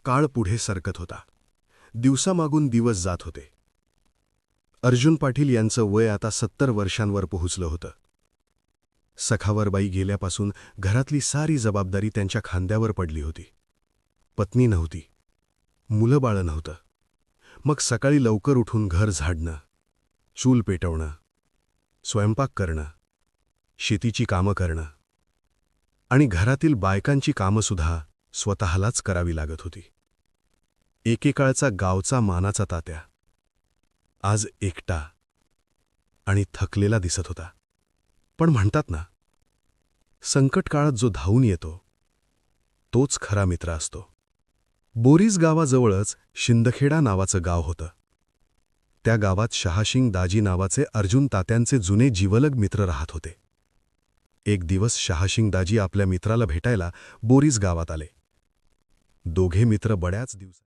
काळ पुढे सरकत होता. दिवसामागून दिवस जात होते. अर्जुन पाटील यांचं वय आता 70 वर्षांवर पोहोचलं होतं. सखावरबाई गेल्यापासून घरातली सारी जबाबदारी त्यांच्या खांद्यावर पडली होती. पत्नी नव्हती, मुलं-बाळं नव्हतं. मग सकाळी लवकर उठून घर झाडणं, चूल पेटवणं, स्वयंपाक करणं, शेतीची कामं करणं आणि घरातील बायकांची कामंसुद्धा स्वतःलाच करावी लागत होती. एकेकाळचा गावचा मानाचा तात्या आज एकटा आणि थकलेला दिसत होता. पण म्हणतात ना, संकटकाळात जो धावून येतो तोच खरा मित्र असतो. बोरीस गावाजवळच शिंदखेडा नावाचं गाव होतं. त्या गावात शहाशिंग दाजी नावाचे अर्जुन तात्यांचे जुने जिवलग मित्र राहत होते. एक दिवस शहाशिंग दाजी आपल्या मित्राला भेटायला बोरीस गावात आले. दोघे मित्र बड्याच दिवस